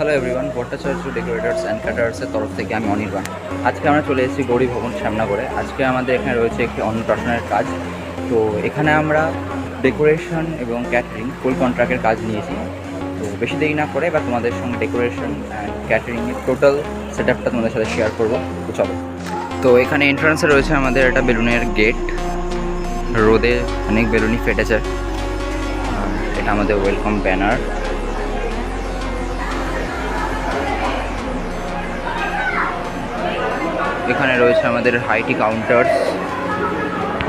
Hello everyone, Bhattacharya decorators and ক্যাটারার্সের তরফ থেকে আমি অনির্বাণ। আজকে আমরা চলে এসেছি গৌরী ভবন শ্যামনগরে। আজকে আমাদের এখানে রয়েছে একটি অন্নপ্রাশনের কাজ। তো এখানে আমরা ডেকোরেশন এবং ক্যাটারিং ফুল কন্ট্রাক্টের কাজ নিয়েছি। তো বেশি দেরি না করে এবার তোমাদের সঙ্গে ডেকোরেশন অ্যান্ড ক্যাটারিংয়ের টোটাল সেট আপটা তোমাদের সাথে শেয়ার করবো। তো চলো। তো এখানে এন্ট্রান্সে রয়েছে আমাদের একটা বেলুনের গেট। রোদে অনেক বেলুনই ফেটেছে। এটা আমাদের ওয়েলকাম ব্যানার। এখানে রয়েছে আমাদের হাইটি কাউন্টার্স,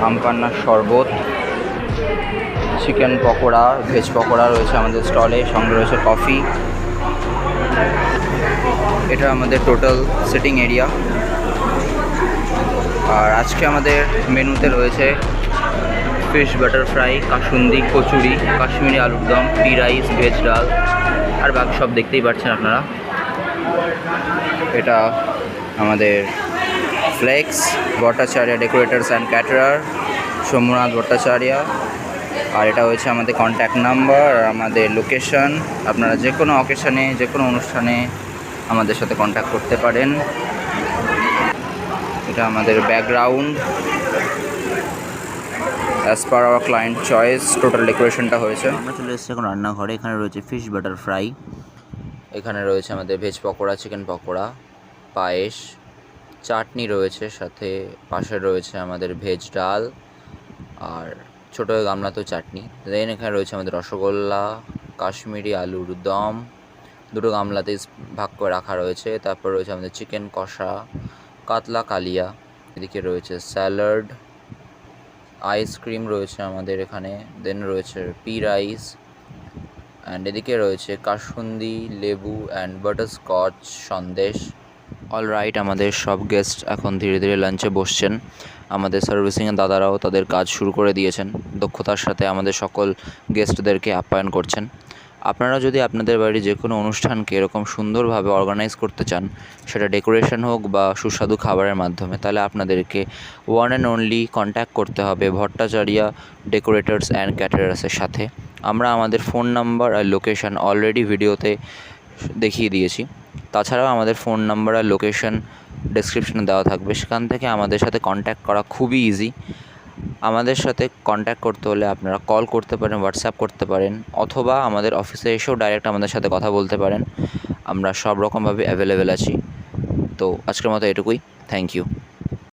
আমপান্নার শরবত, চিকেন পকোড়া, ভেজ পকোড়া রয়েছে আমাদের স্টলে, সঙ্গে রয়েছে কফি। এটা আমাদের টোটাল সিটিং এরিয়া। আর আজকে আমাদের মেনুতে রয়েছে fish butter fry, kasundi, kachori, Kashmiri আলুর দম, টি রাইস, ভেজ ডাল, আর বাকি সব দেখতেই পাচ্ছেন আপনারা। এটা আমাদের flex, Bhattacharya decorators and caterer, Somnath Bhattacharya. আর এটা হচ্ছে আমাদের কন্ট্যাক্ট নাম্বার আর আমাদের লোকেশন। আপনারা যে কোনো অকেশনে, যে কোনো অনুষ্ঠানে আমাদের সাথে কন্ট্যাক্ট করতে পারেন। এটা আমাদের background as per our client choice. Total ডেকোরেশনটা হয়েছে। আমরা চলে এসেছি এখন রান্নাঘরে। এখানে রয়েছে ফিশ বাটার ফ্রাই, এখানে রয়েছে আমাদের ভেজ পকোড়া, চিকেন পকোড়া, পায়েস, চাটনি রয়েছে, সাথে পাশে রয়েছে আমাদের ভেজ ডাল আর ছোটো গামলাতেও চাটনি। দেন এখানে রয়েছে আমাদের রসগোল্লা, কাশ্মীরি আলুর দম, দুটো গামলাতেই ভাগ করে রাখা রয়েছে। তারপর রয়েছে আমাদের চিকেন কষা, কাতলা কালিয়া, এদিকে রয়েছে স্যালাড, আইসক্রিম রয়েছে আমাদের এখানে, দেন রয়েছে পি রাইস, অ্যান্ড এদিকে রয়েছে কাসুন্দি, লেবু and butterscotch Sandesh. All right, আমাদের সব গেস্ট এখন ধীরে ধীরে লাঞ্চে বসছেন। আমাদের সার্ভিসিংয়ের দাদারাও তাদের কাজ শুরু করে দিয়েছেন, দক্ষতার সাথে আমাদের সকল গেস্টদেরকে আপ্যায়ন করছেন। আপনারা যদি আপনাদের বাড়ির যে কোনো অনুষ্ঠানকে এরকম সুন্দরভাবে অর্গানাইজ করতে চান, সেটা ডেকোরেশন হোক বা সুস্বাদু খাবারের মাধ্যমে, তাহলে আপনাদেরকে ওয়ান অ্যান্ড অনলি কন্ট্যাক্ট করতে হবে ভট্টাচার্য ডেকোরেটার্স অ্যান্ড ক্যাটারার্সের সাথে। আমরা আমাদের ফোন নাম্বার আর লোকেশন অলরেডি ভিডিওতে দেখিয়ে দিয়েছি। তাছাড়াও আমাদের ফোন নাম্বার আর লোকেশন ডেসক্রিপশনে দেওয়া থাকবে, সেখান থেকে আমাদের সাথে কন্ট্যাক্ট করা খুবই ইজি। আমাদের সাথে কন্ট্যাক্ট করতে হলে আপনারা কল করতে পারেন, হোয়াটসঅ্যাপ করতে পারেন, অথবা আমাদের অফিসে এসেও ডাইরেক্ট আমাদের সাথে কথা বলতে পারেন। আমরা সব রকমভাবে অ্যাভেলেবেল আছি। তো আজকের মতো এটুকুই। Thank you.